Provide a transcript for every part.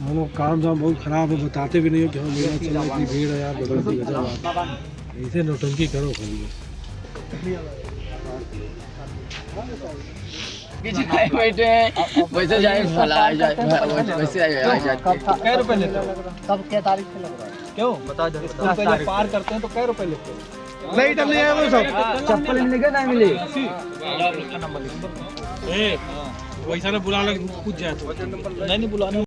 हम लोग काम धाम बहुत खराब है, बताते भी नहीं हो कि हम मेला चल रहा, इतनी भीड़ है यार, बदलती गजब बात। ऐसे नौटंकी करो खाली बैठे हैं वैसे जाए फला आ जाए वैसे आ जाए। कै रुपए लेते हो? कब क्या तारीख पे लग रहा है? क्यों बता दो। इसको पहले पार करते हैं तो कै रुपए लेते हो? नहीं इधर नहीं आया वो सब चप्पल मिलेगा नहीं मिले? वैसा ना बुला लग पूछ जाए तो नहीं बुलाना।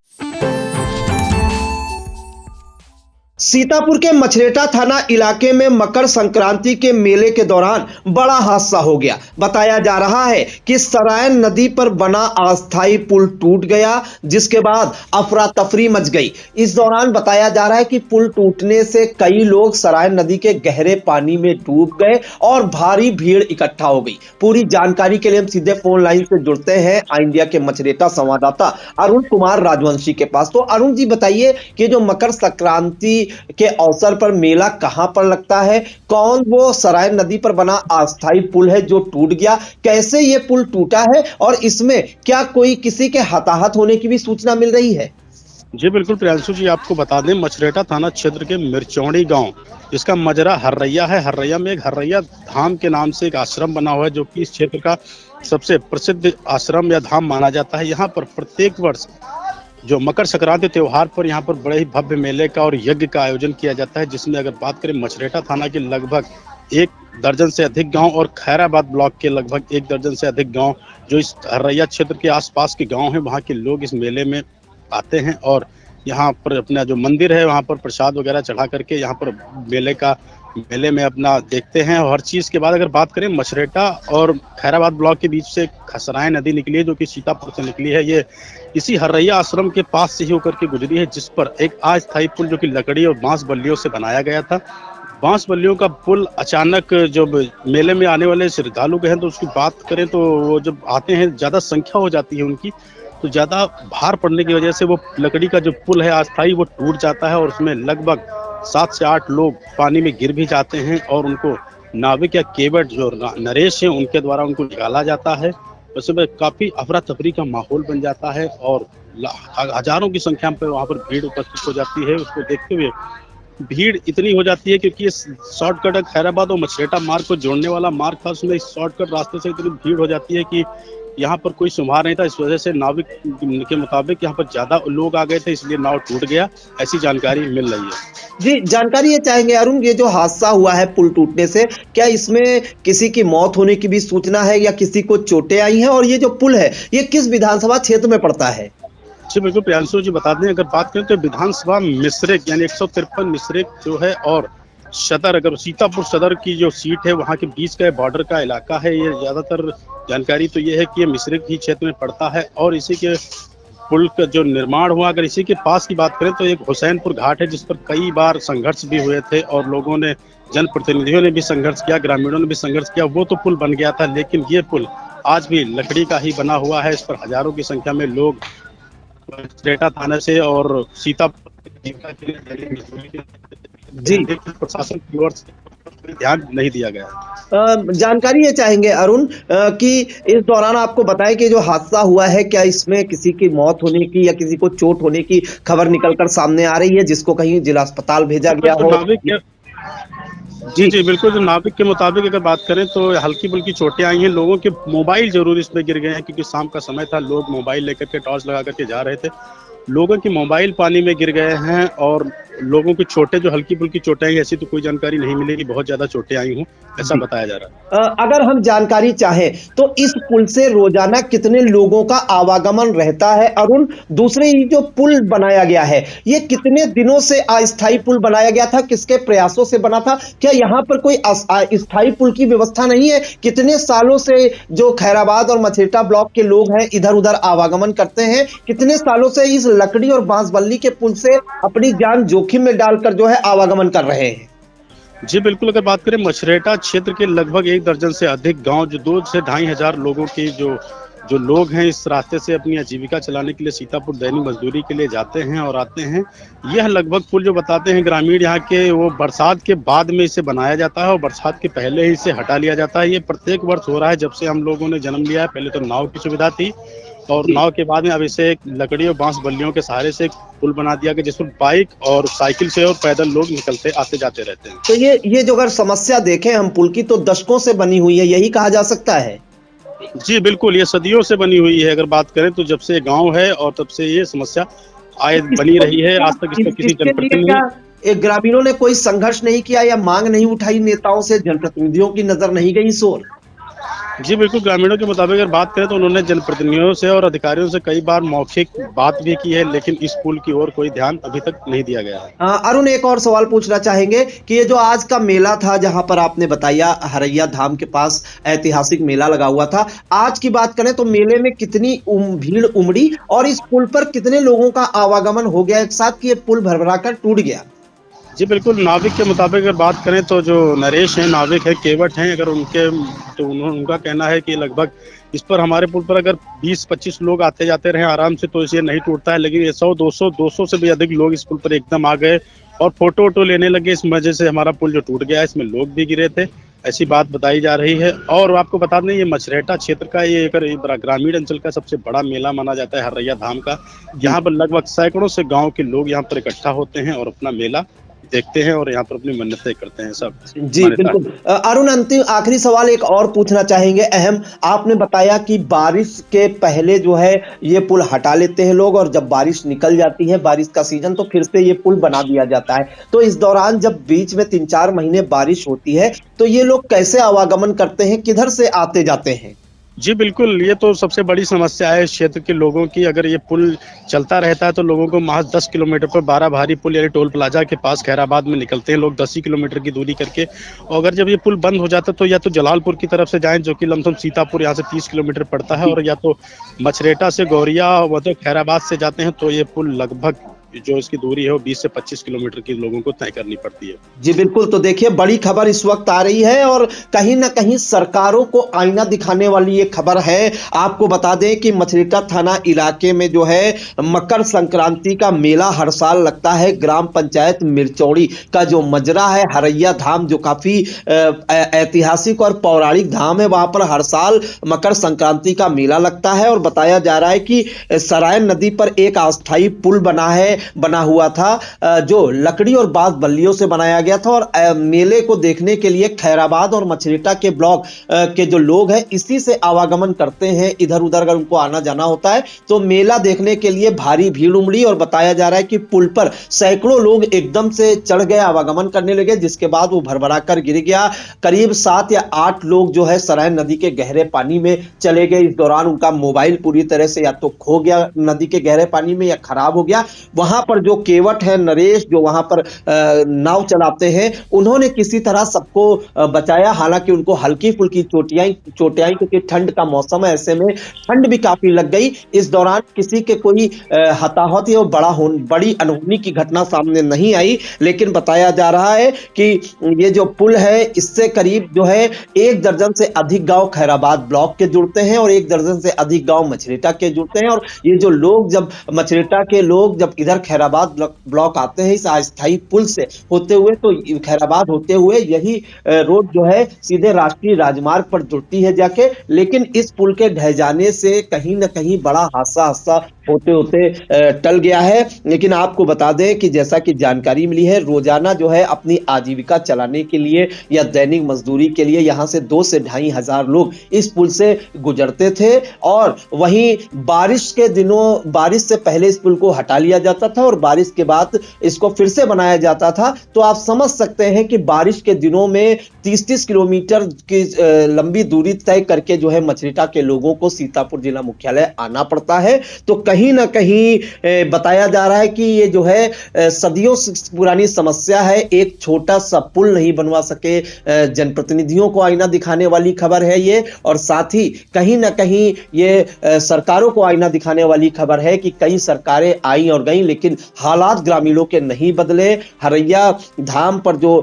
सीतापुर के मछरेटा थाना इलाके में मकर संक्रांति के मेले के दौरान बड़ा हादसा हो गया। बताया जा रहा है कि सरायन नदी पर बना अस्थायी पुल टूट गया, जिसके बाद अफरा तफरी मच गई। इस दौरान बताया जा रहा है कि पुल टूटने से कई लोग सरायन नदी के गहरे पानी में डूब गए और भारी भीड़ इकट्ठा हो गई। पूरी जानकारी के लिए हम सीधे फोन लाइन से जुड़ते हैं आई इंडिया के मछरेटा संवाददाता अरुण कुमार राजवंशी के पास। तो अरुण जी बताइए कि जो मकर संक्रांति के अवसर पर मेला कहां पर लगता है, कौन वो सरायन नदी पर बना अस्थायी पुल है जो टूट गया, कैसे ये पुल टूटा है और इसमें क्या कोई किसी के हताहत होने की भी सूचना मिल रही है? जी बिल्कुल प्रियांशु जी, आपको बता दें मछरेटा थाना क्षेत्र के मिरचौड़ी गांव, इसका मजरा हर्रैया है। हर्रैया में एक हर्रैया धाम के नाम से एक आश्रम बना हुआ है जो कि इस क्षेत्र का सबसे प्रसिद्ध आश्रम या धाम माना जाता है। यहाँ पर प्रत्येक वर्ष जो मकर संक्रांति त्योहार पर यहाँ पर बड़े ही भव्य मेले का और यज्ञ का आयोजन किया जाता है, जिसमें अगर बात करें मछरेटा थाना के लगभग 1 दर्जन से अधिक गांव और खैराबाद ब्लॉक के लगभग 1 दर्जन से अधिक गांव जो इस हर्रैया क्षेत्र के आसपास के गांव हैं, वहाँ के लोग इस मेले में आते हैं और यहाँ पर अपना जो मंदिर है वहाँ पर प्रसाद वगैरह चढ़ा करके यहाँ पर मेले में अपना देखते हैं। और हर चीज़ के बाद अगर बात करें मछरेटा और खैराबाद ब्लॉक के बीच से खसराएं नदी निकली है जो कि सीतापुर से निकली है। ये इसी हर्रैया आश्रम के पास से ही होकर के गुजरी है, जिस पर एक अस्थायी पुल जो कि लकड़ी और बांस बल्लियों से बनाया गया था। बांस बल्लियों का पुल अचानक जब मेले में आने वाले श्रद्धालु हैं तो उसकी बात करें तो वो जब आते हैं ज़्यादा संख्या हो जाती है उनकी, तो ज़्यादा भार पड़ने की वजह से वो लकड़ी का जो पुल है अस्थायी वो टूट जाता है और उसमें लगभग 7 से 8 लोग पानी में गिर भी जाते हैं और उनको नाविक या केवट जो नरेश हैं उनके द्वारा उनको निकाला जाता है। उसमें काफ़ी अफरा तफरी का माहौल बन जाता है और हजारों की संख्या में वहाँ पर भीड़ उपस्थित हो जाती है। उसको देखते हुए भीड़ इतनी हो जाती है क्योंकि ये शॉर्टकट खैराबाद और मछरेटा मार्ग को जोड़ने वाला मार्ग था, उसमें इस शॉर्टकट रास्ते से इतनी भीड़ हो जाती है कि यहाँ पर कोई सुधार नहीं था। इस वजह से नाविक के मुताबिक यहाँ पर ज्यादा लोग आ गए थे, इसलिए नाव टूट गया, ऐसी जानकारी मिल रही है। जी जानकारी ये चाहेंगे अरुण, ये जो हादसा हुआ है पुल टूटने से, क्या इसमें किसी की मौत होने की भी सूचना है या किसी को चोटें आई हैं? और ये जो पुल है ये किस विधानसभा क्षेत्र में पड़ता है? जी बिल्कुल प्रियांशु जी, बता दें अगर बात करें तो विधानसभा मिश्रिक यानी 153 मिश्रिक जो है और सदर, अगर सीतापुर सदर की जो सीट है वहाँ के बीच का बॉर्डर का इलाका है। ये ज़्यादातर जानकारी तो ये है कि ये मिश्रिक ही क्षेत्र में पड़ता है और इसी के पुल का जो निर्माण हुआ, अगर इसी के पास की बात करें तो एक हुसैनपुर घाट है जिस पर कई बार संघर्ष भी हुए थे और लोगों ने, जनप्रतिनिधियों ने भी संघर्ष किया, ग्रामीणों ने भी संघर्ष किया, वो तो पुल बन गया था। लेकिन ये पुल आज भी लकड़ी का ही बना हुआ है, इस पर हजारों की संख्या में लोग मछरेटा थाने से और सीतापुर जी प्रशासन की ओर से ध्यान नहीं दिया गया। जानकारी ये चाहेंगे अरुण कि इस दौरान आपको बताएं कि जो हादसा हुआ है क्या इसमें किसी की मौत होने की या किसी को चोट होने की खबर निकलकर सामने आ रही है जिसको कहीं जिला अस्पताल भेजा गया हो? जी बिल्कुल, जो नाविक के मुताबिक अगर बात करें तो हल्की बुल्की चोटें आई हैं, लोगों के मोबाइल जरूर इसमें गिर गए हैं क्योंकि शाम का समय था, लोग मोबाइल लेकर के टॉर्च लगा करके जा रहे थे, लोगों की मोबाइल पानी में गिर गए हैं और लोगों की चोटें जो हल्की फुल्की चोटें आई, ऐसी तो कोई जानकारी नहीं मिली कि बहुत ज्यादा चोटें आई हों, ऐसा बताया जा रहा है। अगर हम जानकारी चाहें तो इस पुल से रोजाना कितने लोगों का आवागमन रहता है अरुण? दूसरे ये जो पुल बनाया गया है ये कितने दिनों से अस्थायी पुल बनाया गया था, किसके प्रयासों से बना था? क्या यहाँ पर कोई स्थायी पुल की व्यवस्था नहीं है? कितने सालों से जो खैराबाद और मछरेटा ब्लॉक के लोग हैं इधर उधर आवागमन करते हैं, कितने सालों से इस लकड़ी और बांस बल्ली के पुल से अपनी जान जोखिम में डालकर जो है आवागमन कर रहे हैं? जी बिल्कुल, अगर बात करें मछरेटा क्षेत्र के लगभग 1 दर्जन से अधिक गांव जो 2 से 2.5 हजार लोगों की जो लोग हैं इस रास्ते से अपनी आजीविका चलाने के लिए सीतापुर दैनिक मजदूरी के लिए जाते हैं और आते हैं। यह लगभग पुल जो बताते हैं ग्रामीण यहाँ के, वो बरसात के बाद में इसे बनाया जाता है और बरसात के पहले ही इसे हटा लिया जाता है। ये प्रत्येक वर्ष हो रहा है जब से हम लोगों ने जन्म लिया है। पहले तो नाव की सुविधा थी और नाव के बाद में अब इसे एक लकड़ी और बांस बल्लियों के सहारे से एक पुल बना दिया गया, जिस पर बाइक और साइकिल से और पैदल लोग निकलते आते जाते रहते हैं। तो ये जो अगर समस्या देखें हम पुल की, तो दशकों से बनी हुई है, यही कहा जा सकता है। जी बिल्कुल, ये सदियों से बनी हुई है। अगर बात करें तो जब से गांव है और तब से ये समस्या आए बनी रही है। आज तक इस पर किसी जनप्रतिनिधि ग्रामीणों ने कोई संघर्ष नहीं किया या मांग नहीं उठाई, नेताओं से, जनप्रतिनिधियों की नजर नहीं गई इस ओर? जी बिल्कुल, ग्रामीणों के मुताबिक अगर बात करें तो उन्होंने जनप्रतिनिधियों से और अधिकारियों से कई बार मौखिक बात भी की है, लेकिन इस पुल की ओर कोई ध्यान अभी तक नहीं दिया गया है। अरुण, एक और सवाल पूछना चाहेंगे कि ये जो आज का मेला था, जहां पर आपने बताया हरैया धाम के पास ऐतिहासिक मेला लगा हुआ था, आज की बात करें तो मेले में कितनी भीड़ उमड़ी और इस पुल पर कितने लोगों का आवागमन हो गया एक साथ कि ये पुल भरभरा कर टूट गया? जी बिल्कुल, नाविक के मुताबिक अगर बात करें तो जो नरेश हैं, नाविक है, केवट हैं, अगर उनका कहना है कि लगभग इस पर हमारे पुल पर अगर 20-25 लोग आते जाते रहे आराम से तो इसे नहीं टूटता है, लेकिन ये 100-200 से भी अधिक लोग इस पुल पर एकदम आ गए और फोटो वोटो लेने लगे। इस वजह से हमारा पुल जो टूट गया, इसमें लोग भी गिरे थे, ऐसी बात बताई जा रही है। और आपको बता दें, ये मछरेटा क्षेत्र का ये ग्रामीण अंचल का सबसे बड़ा मेला माना जाता है हरैया धाम का। यहाँ पर लगभग सैकड़ों से गाँव के लोग यहाँ पर इकट्ठा होते हैं और अपना मेला देखते हैं और यहाँ पर अपनी मन्नतें करते हैं सब। जी बिल्कुल। अरुण, अंतिम आखिरी सवाल एक और पूछना चाहेंगे अहम। आपने बताया कि बारिश के पहले जो है ये पुल हटा लेते हैं लोग और जब बारिश निकल जाती है, बारिश का सीजन, तो फिर से ये पुल बना दिया जाता है। तो इस दौरान जब बीच में 3-4 महीने बारिश होती है तो ये लोग कैसे आवागमन करते हैं, किधर से आते जाते हैं? जी बिल्कुल, ये तो सबसे बड़ी समस्या है इस क्षेत्र के लोगों की। अगर ये पुल चलता रहता है तो लोगों को महज 10 किलोमीटर पर 12 भारी पुल यानी टोल प्लाजा के पास खैराबाद में निकलते हैं लोग 10 ही किलोमीटर की दूरी करके। और अगर जब ये पुल बंद हो जाता तो या तो जलालपुर की तरफ से जाएं, जो कि लमसम सीतापुर यहाँ से 30 किलोमीटर पड़ता है, और या तो मछरेटा से गौरिया मतलब खैराबाद से जाते हैं तो ये पुल लगभग जो इसकी दूरी है वो 20 से 25 किलोमीटर की लोगों को तय करनी पड़ती है। जी बिल्कुल। तो देखिए, बड़ी खबर इस वक्त आ रही है और कहीं ना कहीं सरकारों को आईना दिखाने वाली ये खबर है। आपको बता दें कि मछरेटा थाना इलाके में जो है मकर संक्रांति का मेला हर साल लगता है। ग्राम पंचायत मिरचौड़ी का जो मजरा है हरैया धाम, जो काफी ऐतिहासिक और पौराणिक धाम है, वहां पर हर साल मकर संक्रांति का मेला लगता है। और बताया जा रहा है कि सरायन नदी पर एक अस्थायी पुल बना हुआ था जो लकड़ी और बांस बल्लियों से बनाया गया था। और मेले को देखने के लिए खैराबाद और मछरेटा के ब्लॉक के जो लोग हैं इसी से आवागमन करते हैं। इधर उधर अगर उनको आना जाना होता है तो मेला देखने के लिए भारी भीड़ उमड़ी और बताया जा रहा है कि पुल पर सैकड़ों लोग एकदम से चढ़ गए, आवागमन करने लगे, जिसके बाद वो भरभरा कर गिर गया। करीब 7 या 8 लोग जो है सरायन नदी के गहरे पानी में चले गए। इस दौरान उनका मोबाइल पूरी तरह से या तो खो गया नदी के गहरे पानी में या खराब हो गया। वहां पर जो केवट है, नरेश, जो वहां पर नाव चलाते हैं, उन्होंने किसी तरह सबको बचाया। हालांकि उनको हल्की फुल्की चोटियां क्योंकि ठंड का मौसम है, ऐसे में ठंड भी काफी लग गई। इस दौरान किसी के कोई हताहत या बड़ी अनहोनी की घटना सामने नहीं आई। लेकिन बताया जा रहा है कि ये जो पुल है इससे करीब जो है 1 दर्जन से अधिक गांव खैराबाद ब्लॉक के जुड़ते हैं और 1 दर्जन से अधिक गांव मछरेटा के जुड़ते हैं। और ये जो लोग जब मछरेटा के लोग जब इधर खैराबाद ब्लॉक आते हैं इस अस्थायी पुल से होते हुए, तो खैराबाद होते हुए यही रोड जो है सीधे राष्ट्रीय राजमार्ग पर जुड़ती है जाके। लेकिन इस पुल के ढह जाने से कहीं ना कहीं बड़ा हादसा होते होते टल गया है। लेकिन आपको बता दें कि जैसा कि जानकारी मिली है, रोजाना जो है अपनी आजीविका चलाने के लिए या दैनिक मजदूरी के लिए यहाँ से 2 से 2.5 हजार लोग इस पुल से गुजरते थे। और वहीं बारिश के दिनों, बारिश से पहले इस पुल को हटा लिया जाता था और बारिश के बाद इसको फिर से बनाया जाता था। तो आप समझ सकते हैं कि बारिश के दिनों में 30-30 किलोमीटर की लंबी दूरी तय करके जो है मछरेटा के लोगों को सीतापुर जिला मुख्यालय आना पड़ता है। तो कहीं ना कहीं बताया जा रहा है कि ये जो है सदियों से पुरानी समस्या है। एक छोटा सा पुल नहीं बनवा सके, जनप्रतिनिधियों को आईना दिखाने वाली खबर है ये। और साथ ही कहीं ना कहीं ये सरकारों को आईना दिखाने वाली खबर है कि कई सरकारें आई और गई, लेकिन हालात ग्रामीणों के नहीं बदले। हरैया धाम पर जो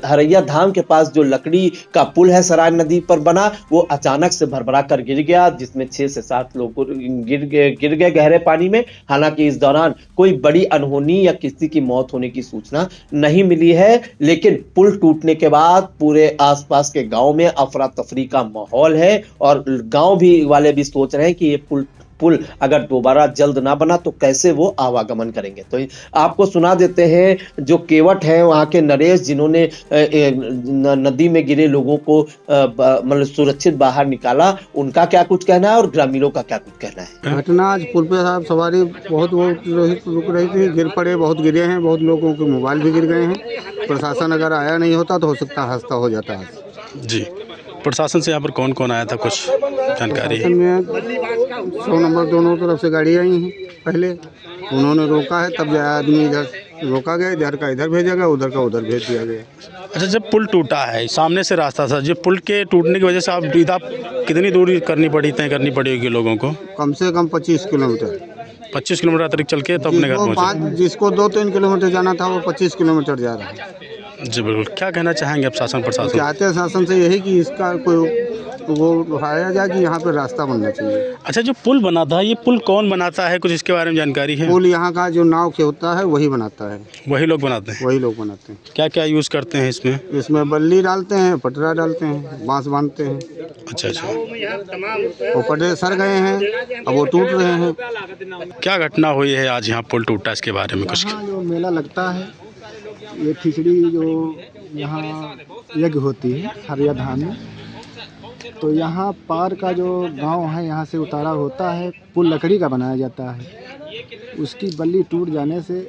हरैया धाम के पास जो लकड़ी का पुल है सरायन नदी पर बना, वो अचानक से भरभरा कर गिर गया, जिसमें 6 से 7 लोग गिर गए गहरे पानी में। हालांकि इस दौरान कोई बड़ी अनहोनी या किसी की मौत होने की सूचना नहीं मिली है, लेकिन पुल टूटने के बाद पूरे आसपास के गांव में अफरा तफरी का माहौल है और गांव भी वाले भी सोच रहे हैं कि ये पुल अगर दोबारा जल्द ना बना तो कैसे वो आवागमन करेंगे। तो आपको सुना देते हैं जो केवट हैं वहां के नरेश, जिन्होंने नदी में गिरे लोगों को मतलब सुरक्षित बाहर निकाला, उनका क्या कुछ कहना है और ग्रामीणों का क्या कुछ कहना है। घटना आज पुल पे साहब सवारी बहुत रुक रही थी, गिर पड़े, बहुत गिरे हैं, बहुत लोगों के मोबाइल भी गिर गए हैं। प्रशासन अगर आया नहीं होता तो हो सकता हादसा हो जाता है। जी, प्रशासन से यहाँ पर कौन कौन आया था, कुछ जानकारी है? में 100 नंबर दोनों तरफ से गाड़ी आई हैं, पहले उन्होंने रोका है, तब आदमी इधर रोका गया, इधर का इधर भेजा गया, उधर का उधर भेज दिया गया। अच्छा, जब पुल टूटा है, सामने से रास्ता था, जब पुल के टूटने की वजह से आप कितनी दूरी तय करनी पड़ी होगी लोगों को? कम से कम 25 किलोमीटर 25 किलोमीटर तक चल के तो अपने घर पहुँचे। जिसको 2-3 किलोमीटर जाना था वो 25 किलोमीटर जा रहा है। जी बिल्कुल। क्या कहना चाहेंगे आप शासन प्रशासन? चाहते हैं शासन से यही कि इसका कोई वो उठाया जाए कि यहाँ पे रास्ता बनना चाहिए। अच्छा, जो पुल बना था, ये पुल कौन बनाता है, कुछ इसके बारे में जानकारी है? पुल यहाँ का जो नाव के होता है वही बनाता है। वही लोग बनाते हैं? वही लोग बनाते हैं। क्या क्या यूज़ करते हैं इसमें? इसमें बल्ली डालते हैं, पटरा डालते हैं, बांस बांधते हैं। अच्छा अच्छा। वो पटरे सर गए हैं, अब वो टूट रहे हैं। क्या घटना हुई है आज यहाँ पुल टूटा, इसके बारे में कुछ? जो मेला लगता है, ये खिचड़ी जो यहाँ यज्ञ होती है हरैया धाम में, तो यहाँ पार का जो गांव है यहाँ से उतारा होता है, पुल लकड़ी का बनाया जाता है, उसकी बल्ली टूट जाने से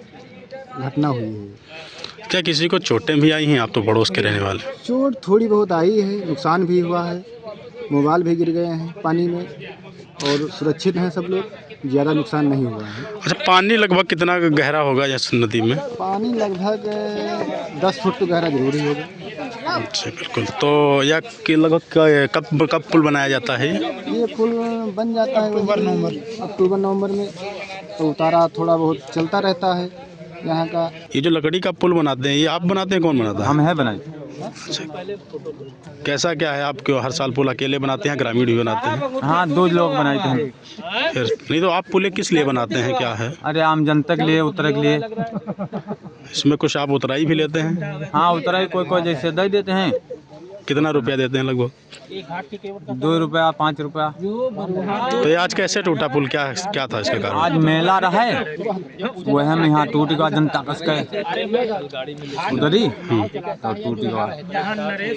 घटना हुई है। क्या किसी को चोटें भी आई हैं? आप तो पड़ोस के रहने वाले। चोट थोड़ी बहुत आई है, नुकसान भी हुआ है, मोबाइल भी गिर गए हैं पानी में और सुरक्षित हैं सब लोग, ज़्यादा नुकसान नहीं हुआ है। अच्छा, पानी लगभग कितना गहरा होगा इस नदी में? पानी लगभग 10 फुट तो गहरा जरूर ही होगा। अच्छा बिल्कुल। तो यह लगभग कब पुल बनाया जाता है? ये पुल बन जाता है अक्टूबर नवंबर में, तो उतारा थोड़ा बहुत चलता रहता है यहाँ का। ये जो लकड़ी का पुल बनाते हैं, ये आप बनाते हैं, कौन बनाता है? हम है बनाए। अच्छा, कैसा क्या है? आप क्यों हर साल पुल अकेले बनाते हैं, ग्रामीण भी बनाते हैं? हाँ, 2 लोग बनाए थे। फिर नहीं तो आप पुल किस लिए बनाते हैं, क्या है? अरे आम जनता के लिए, उतरे के लिए। इसमें कुछ आप उतराई भी लेते हैं? हाँ, उतराई कोई जैसे दे देते हैं। कितना रुपया देते हैं लगभग? 2 रुपया 5 रुपया। तो ये आज कैसे टूटा पुल, क्या था इसका कारण? आज मेला रहा, वह में यहाँ टूट गया, जनता कस गए उधर ही तो टूट गया।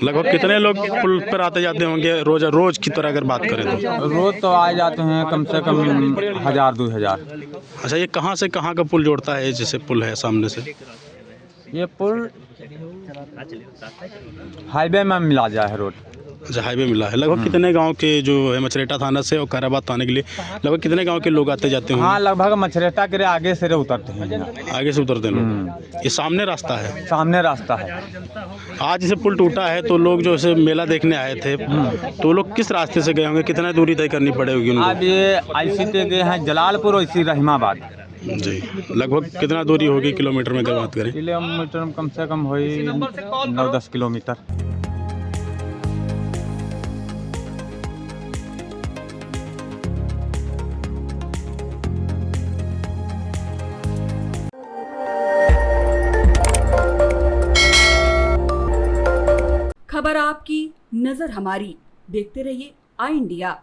लगभग कितने लोग पुल पर आते जाते होंगे रोज की तरह अगर बात करें तो? रोज तो आ जाते हैं कम से कम 1000-2000। अच्छा, ये कहाँ से कहाँ का पुल जोड़ता है? जैसे पुल है सामने से, ये पुल हाईवे में मिला जाए है रोड। अच्छा, हाईवे मिला है। लगभग कितने गांव के जो है मछरेटा थाना से और खैराबाद थाने के लिए लगभग कितने गांव के लोग आते जाते होंगे? हाँ, लगभग मछरेटा के आगे से उतरते हैं। आगे से उतरते हैं लोग? ये सामने रास्ता है? सामने रास्ता है। आज जैसे पुल टूटा है तो लोग जो है मेला देखने आए थे, तो लोग किस रास्ते से गए होंगे? कितना दूरी तय करनी पड़ेगी उनको? अब ये ऐसी गए हैं जलालपुर और इसी रहीमाबाद। जी, लगभग कितना दूरी होगी किलोमीटर में अगर बात करें? किलोमीटर में कम से कम हुई 9-10 किलोमीटर। खबर आपकी, नजर हमारी। देखते रहिए आई इंडिया।